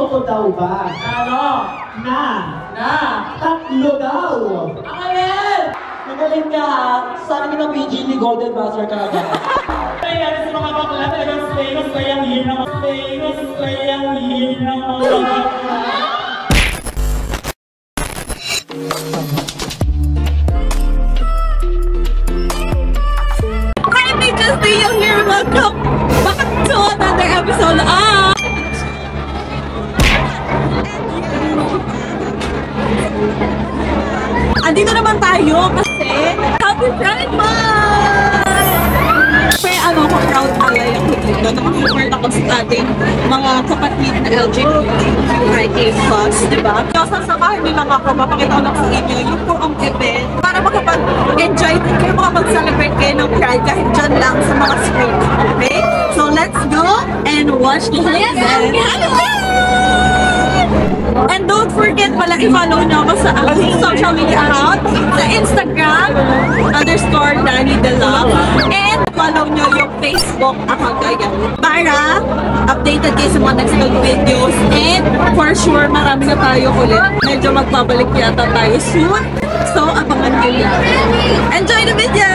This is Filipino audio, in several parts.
Totoo daw ba? Ano? Na! Tatlo daw! Ang alin! Magaling ka ha! Sana ka ng PG ni Golden Buzzer ka agad. Kaya sa mga bakla talagang famous ko yung hina mo. Famous ko yung hina mo. Hi, Teachers Day here! Welcome back to another episode of... Andito naman tayo kasi Happy Pride Month! Kaya ano ako, proud ally ako dito. Nakasupport ako sa ating mga kapatid na LGBTQIA+, diba? So, sasamahan niyo lang ako, mapakita ko lang sa inyo yung po ang event para makapag-enjoy din kayo, makapag-celebrate kayo ng Pride kahit dyan lang sa mga screens, okay? So, let's go and watch the event! And don't forget pala i-follow nyo ako sa aking social media account sa Instagram _DannyDeLove and follow nyo yung Facebook account kaya para updated kayo sa mga next videos and for sure marami na tayo ulit. Medyo magbabalik yata tayo soon. So abangan nyo yan. Enjoy the video!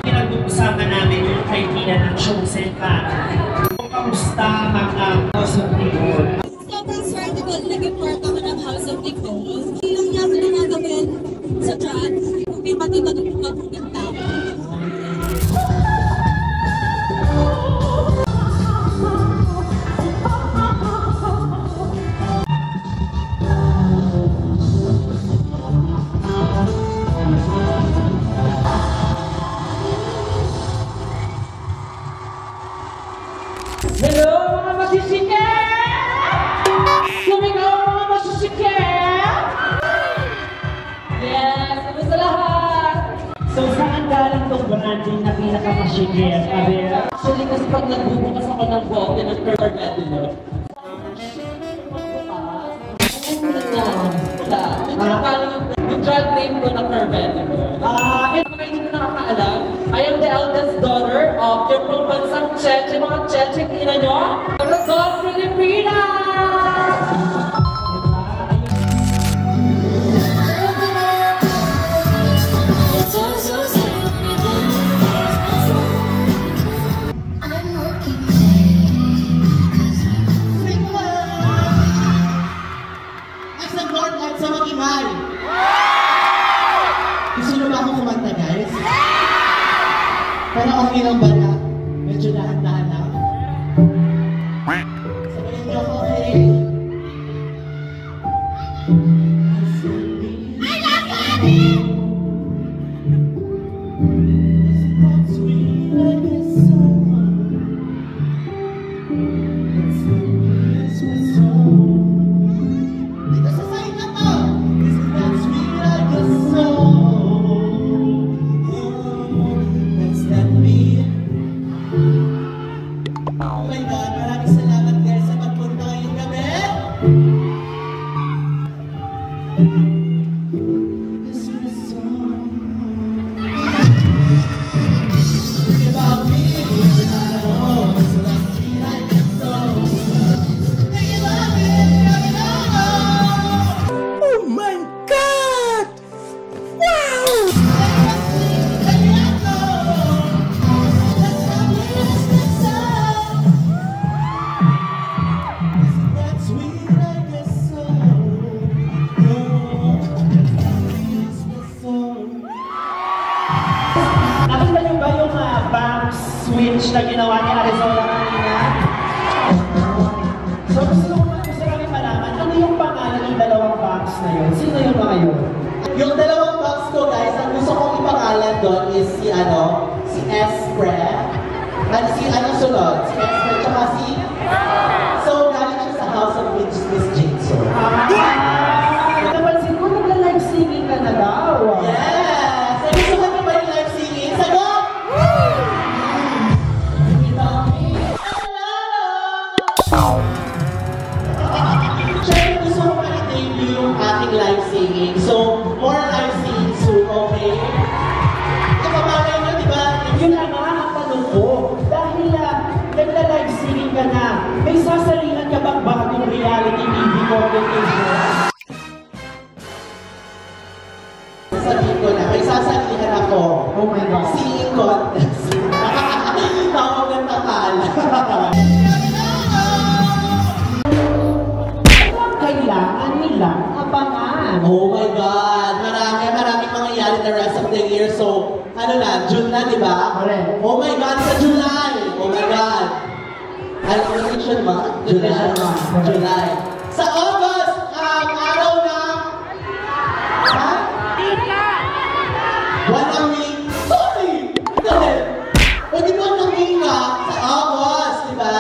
Pinag-uusapan namin yung idea ng chosen path. Kamusta mga House of Nicole? Sobrang swerte ko naging part ako ng House of Nicole. Yung niya pinagagawin sa chat, kung di pati magpupunta. imagine na pinaka-masigit, Abel? Actually, kasi pag nagbubukas ako ng bote ng Carvedillo, yung drag name ko na Carvedillo. Mga hindi ko nakakaalam, I am the eldest daughter of your pambansang Cheche, mga Cheche, ina nyo, Rodolfo Pilipinas! Gusto nyo ba akong kumanta, guys? Pero okay lang ba na? Medyo dahan-dahan lang. Sabayin niyo ako, okay? I love you, Abby! Dito sa side na to! Isn't that sweet like a song? That's that me. Oh my God, maraming salamat guys sa pagpunta ngayong gabi. This is a song about me. Oh, so that's sweet like a song. Make you love it, love it, oh. Oh my God! Wow! Nakita niyo ba yung bank switch na ginawa ni Arizona kanina? So gusto namin malaman, ano yung pangalan ng dalawang banks na yun? Sino yung mga yun? Yung dalawang box ko guys, ang gusto kong ipangalan doon is si Espre. At si sunod? Si Espre tsaka si... So, galing siya sa House of Miss Jinso. Napansin ko, nagla-live singing ka na daw. Yes! Ay, gusto mo niyo ba yung live singing? Sagot! Siyempre, gusto ko pa i-debut yung ating live singing. So, more live singing soon, okay? Kapamagay nyo, di ba? Yun na nga ang tanong ko. Dahil nagla-live singing ka na, may sasalingan ka bang bagong reality TV competition? Sabihin ko na, may sasalihan ako. Oh my God. Singing contest. Tawag ng takal. Kailangan nilang abangan. Oh my God! Maraming mangyayari the rest of the year. So, ano na, June na, di ba? Correct. Oh my God, sa July! Oh my God! Ano prediction ba? July. July. Sa August, ang araw na... Ha? One week. Sorry! Dahil, pwede mo ang hinga sa August, di ba?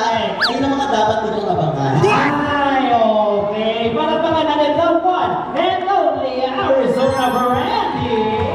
Ayun ang mga dapat nilang abangan. Ay, okay. Para pangalan the one and only Arizona Brandy.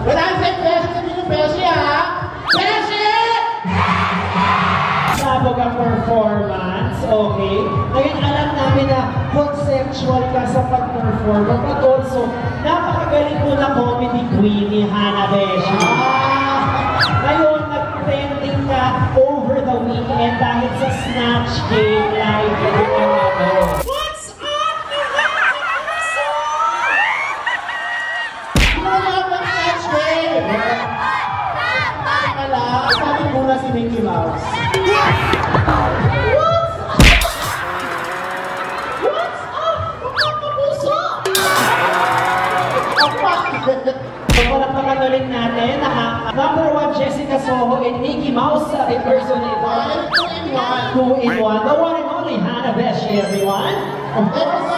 Wala sa Beshi, sabihin ng Beshi, ha? Beshi! Sabog ang performance, okay? Ngayon alam namin na conceptual ka sa pag-perform, but also napakagaling po na comedy queen ni Hannah Beshi. Ngayon, nag-trending ka over the weekend dahil sa Snatch Game live. What's up, Sabi muna si Mickey Mouse. What's up? Mga kapuso! Ang Okay, Mickey Mouse impersonator. 2-in-1. The one and only Hannah Beshi, everyone. Of course.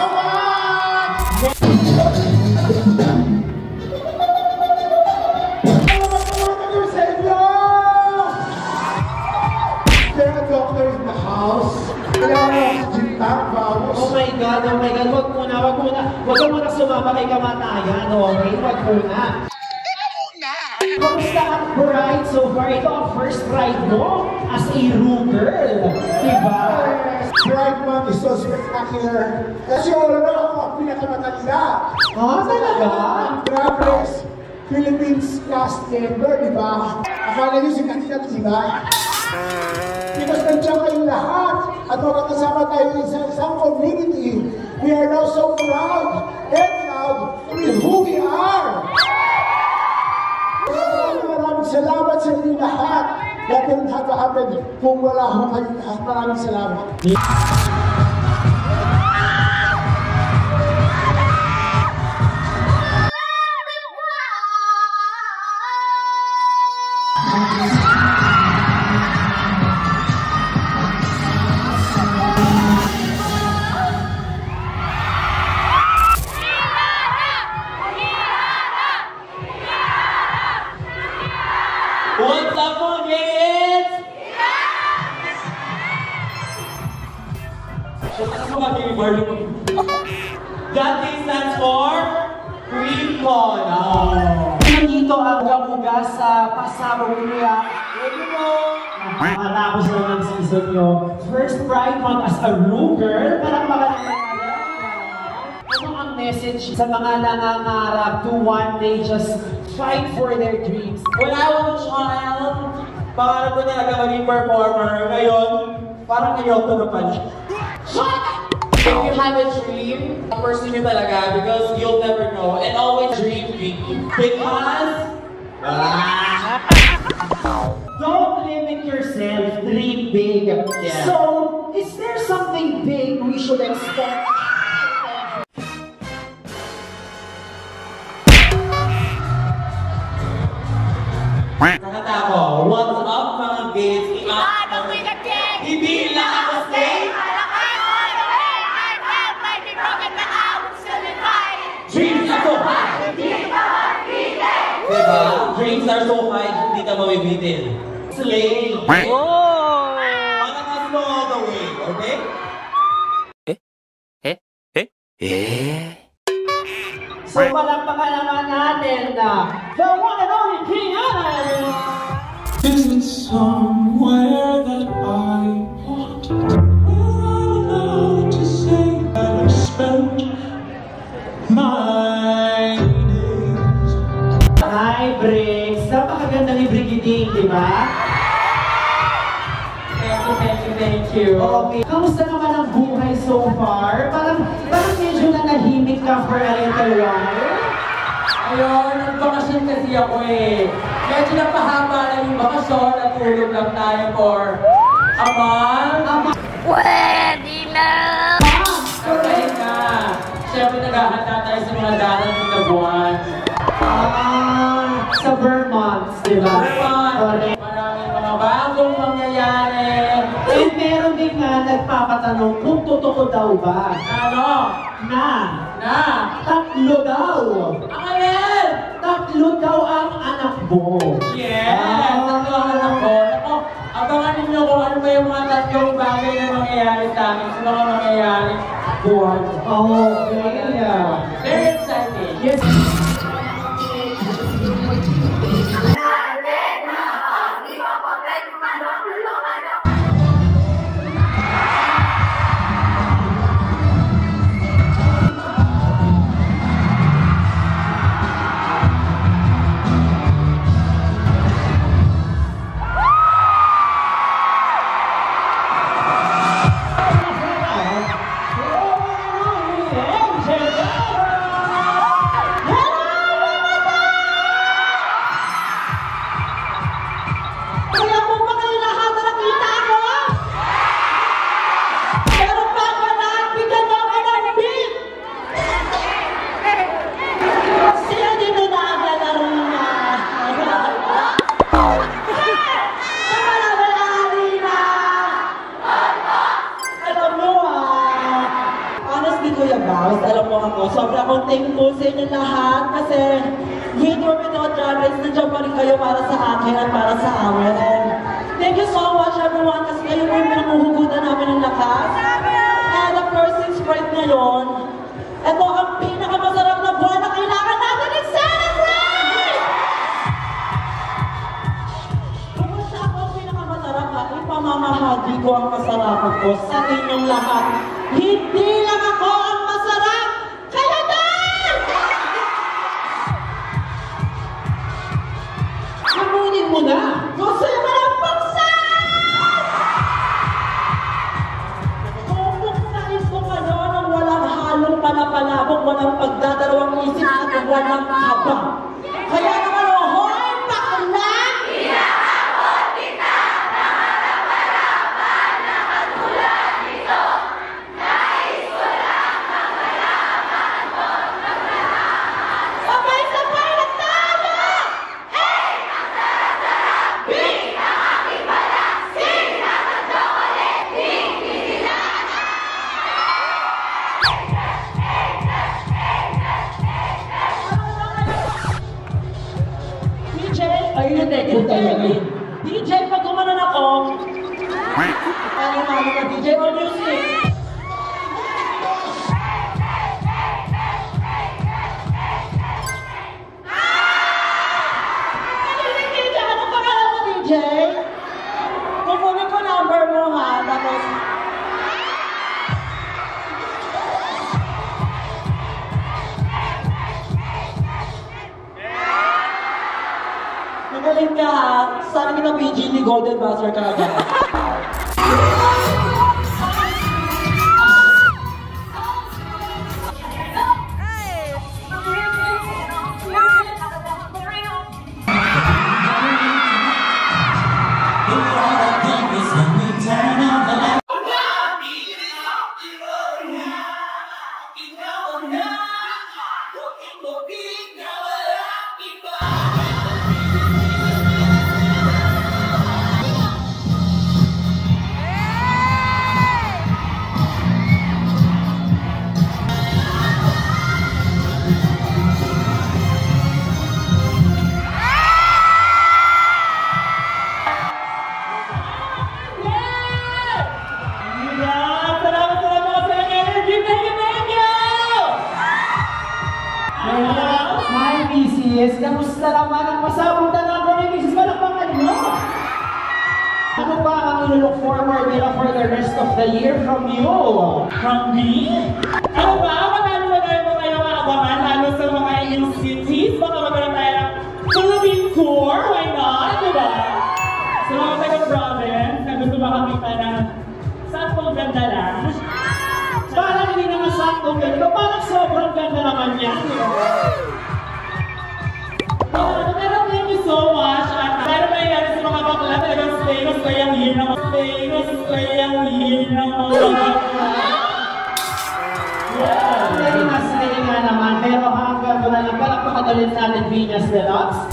There are doctors in the house. Oh my God, oh my God. Wag ka muna sumama kay kamatayan, okay? Wag muna. Kamusta ang bride so far? Ito ang first bride mo as a room girl. Diba? Bride month is so spectacular. Kasi wala na ako ang pinakamatanda. Ah, talaga? Drag Race Philippines cast member, di ba? Akala niyo sikat di ba? Because nandiyan kayong lahat at magkakasama tayo sa isang community. We are now so proud with who we are. Maraming salamat sa inyo lahat. That didn't have to happen kung wala ako kayong lahat. Maraming salamat. What's up, mga kids? Ano ba kayo, Marlon? That thing stands for Queen Con. Nandito ang gamuga sa Pasabog niya. Pwede mo. Matapos na ng season nyo. First Pride Month as a room girl. Parang ano ang message sa mga nangangarap to one day just fight for their dreams? When I was a child, pangarap ko talaga maging performer. Ngayon, parang ayoko na pala. If you have a dream, pursue nyo talaga because you'll never know. And always dream big. Because... Don't limit yourself, dream big. Yeah. So, is there something big we should expect? Nakata ko, what's up mga kids? Hindi lang ako stay. Dreams are so high. Diba? Dreams are so high, hindi ka mabibitin. Slay. Oh! Parang us go all the way, okay? So, palakpakan naman natin na the one and only King Alan! Is it somewhere that I want? Where I'm allowed to say that I spent my days. Hi, Briggs! Napakaganda ni Brigiding, di ba? Thank you. Okay. Kamusta naman ang buhay so far? Parang medyo nanahimik ka for a little while. Ayun, nagbakasyon kasi ako eh. Medyo napahaba lang yung bakasyon, natulog lang tayo for a month. Pwede na! Okay na. Siyempre naghahanda tayo sa mga darating na buwan. Sa Vermont, di ba? Correct. Maraming mga bagong mangyayari. And meron din nga nagpapatanong kung totoo daw ba Ano? na Na? tatlo daw. Akalin! Tatlo daw ang anak mo. Yes! Tatlo ako. Ako, abangan ninyo kung ano ba yung mga tatlong bagay na mangyayari sa amin sa mga mangyayari buwan. Okay. Very exciting. Yes. Hello! Kuya Baus, alam mo ako, sobrang akong thankful sa inyo lahat kasi with or without Drag Race, nandiyan pa rin kayo para sa akin at para sa amin. And thank you so much everyone kasi kayo po yung pinanghuhugutan namin ng lakas. And of course, since Sprite ngayon, ito ang pinakamasarap na buwan na kailangan natin i-celebrate! Kumusta ako ang pinakamasarap ha? Ipamamahagi ko ang kasarapan ko sa inyong lahat. Hindi lang ako ang masarap! Kayo din! Hamunin mo na! Gusto nyo ba ng buksan? Kung buksanin ko kayo ng walang halong palapalabok, walang pagdadalawang isip at walang kaba. Kaya naman, hoy, bakla! Sabay-sabay na tayo! DJ, ayun eh, DJ, pag gumanon ako, ano na, DJ on music. DJ, ano pangalan mo, DJ? Kukunin ko number mo ha, tapos... Magaling ka ha. Sana kita PG ni Golden Buzzer ka agad. Hi, Mrs. Kamusta naman ang pasabutan natin ni Mrs. Palakpakan nyo? Ano ba ang ilo-look forward nila for the rest of the year from you? From me? Ano ba? Magkano ba tayo mga yung abangan? Lalo sa mga inyong cities? Baka magkaroon tayo ng Philippine tour? Why not? Diba? Sa mga taga-province na gusto makakita ng saktong ganda lang. Parang hindi naman saktong ganito, parang sobrang ganda naman yan. Pero thank you so much. Pero nangyayari sa mga bakla, talagang famous ko yung year na mga famous ko yung year na mga bakla. Masaya nga naman, pero hanggang doon na lang, palakpakan ulit natin Venus Deluxe.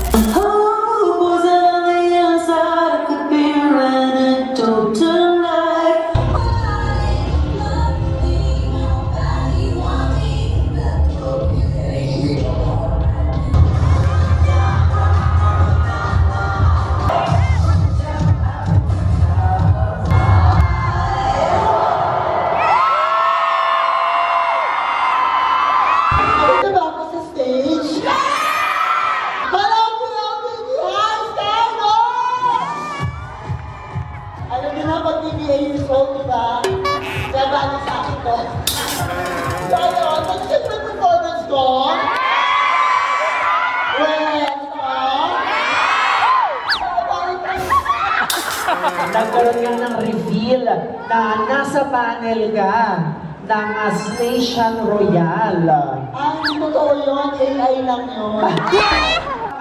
Nagkaroon nga ng reveal na nasa panel ka ng Station Royal. Ay, totoo yun. AI lang yun.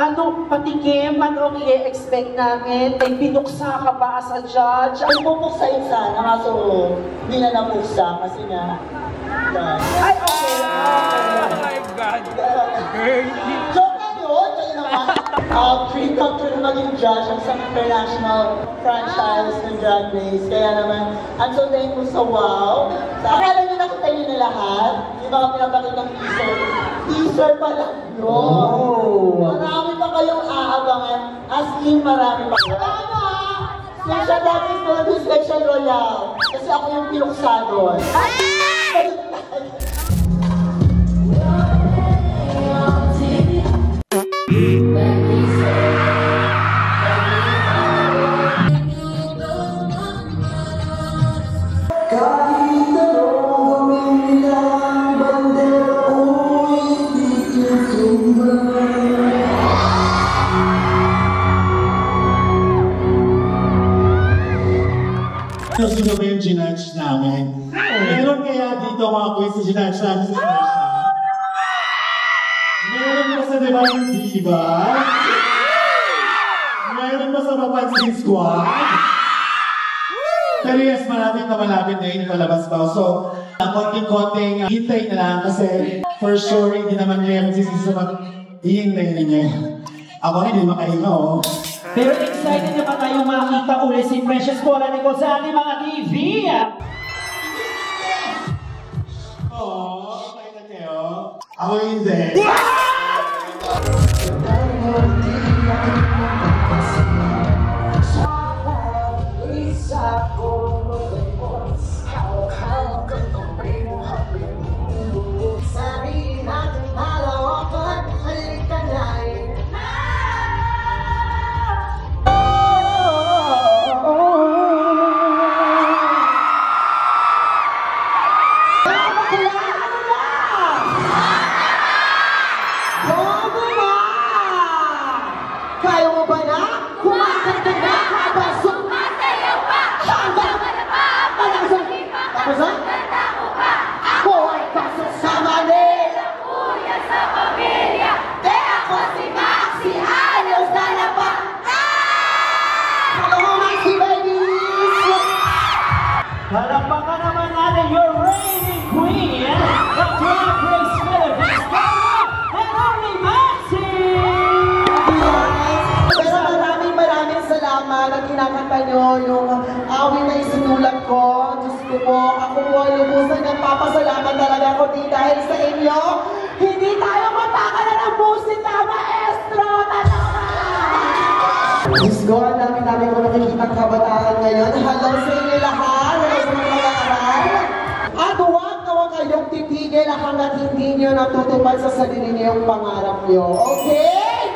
Anong patikim? Anong i-expect namin? May pinuksa ka ba sa judge? Ay, pupuksain sana. Kaso, hindi na napuksa kasi nga. Ay, okay. Oh my God! Joke na yun! Kayo naman. Dream come true na maging judge ang isang international franchise ng Drag Race. Kaya naman, I'm so thankful sa WOW. Akala nyo nakita nyo na lahat. mga pinapakita ng teaser. Teaser pa lang yun. Marami pa kayong aabangan. As in, marami pa. Tama! Special dati ko lang yung Special Royale. Kasi ako yung pinuksa doon. Sino ba yung ginudge namin? Meron kaya dito mga quiz na ginudge namin sa Special? Meron ba sa Divine Diva? Meron ba sa Mapansin Squad? Pero yes, malapit na yun palabas pa. So, konting-konting hintay na lang kasi for sure hindi naman niya magsisisi sa mag-hihintay na niya. Ako hindi makahinga, oh. Pero excited na ba tayong makita ulit si Precious Paula Nicole sa ating mga TV? Oo, okay na kayo. Ako hindi. Palakpakan naman natin your reigning queen, the Drag Race Philippines, Paula and only Maxi! Pero maraming salamat at kinakanta nyo yung awit na isinulat ko. Diyos ko po, ako po ay lubusan nagpapasalamat talaga ako din dahil sa inyo. Hindi tayo matakalan ng musika, maestro! Diyos ko, ang dami-dami ko nakikita kabataan ngayon. Hello sa inyo lahat! Hello sa mga mag-aaral! At huwag na huwag kayong titigil hanggat hindi nyo natutupad sa sarili niyong pangarap nyo. Okay?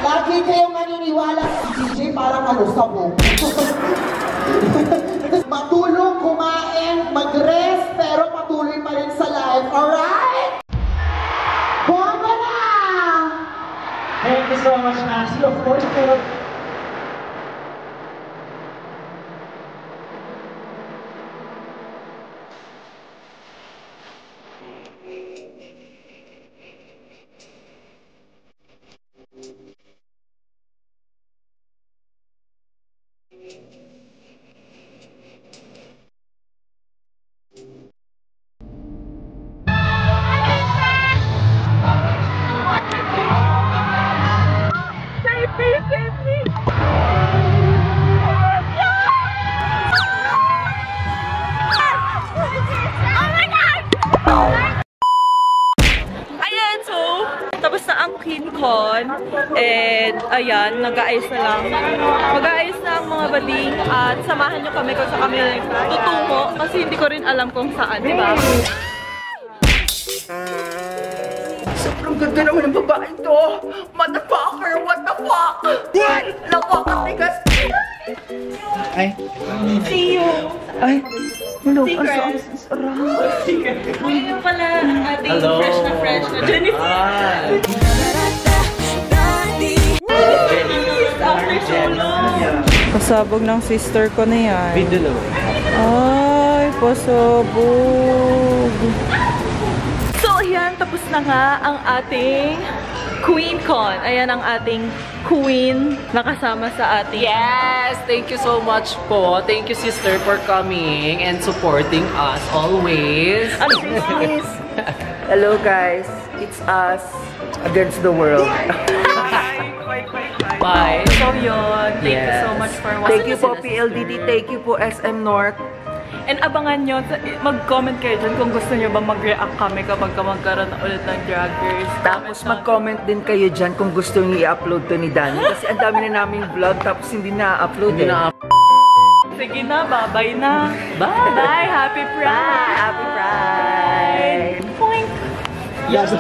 Lagi kayong maniniwala si DJ parang ano sa mo. Matulog, kumain, mag-rest, pero patuloy pa rin sa life. Alright? Bomba na! Thank you so much, Maxi. Of course, pero tapos na ang QueenCon, and ayan, nag-aayos na lang. Mag-aayos na ang mga bading at samahan nyo kami kung saan kami tutungo kasi hindi ko rin alam kung saan, di ba? Sobrang ganda naman ng babae to! Motherfucker! What the fuck? Nakakatigas! Ay. See you! Ay! Hello! Secret! Ayun pala ang ating fresh na Jennifer! After so long! Pasabog ng sister ko na yan. Video lang. Ay, pasabog. So, ayan, tapos na nga ang ating QueenCon. Ayan ang ating queen na kasama sa ating... Yes! Thank you so much po. Thank you, sister, for coming and supporting us always. Hello guys! It's us against the world. Bye. So, yun. Thank you so much for watching. Thank you po PLDT, thank you po SM North. And abangan nyo, mag-comment kayo dyan kung gusto nyo ba mag-react kami kapag magkaroon ulit ng Drag Race. Tapos mag-comment din kayo dyan kung gusto nyo i-upload to ni Danny. Kasi ang dami na naming vlog tapos hindi na-upload Sige na, bye-bye na. Bye! Bye! Happy Pride! Happy Pride! Poink! Yes.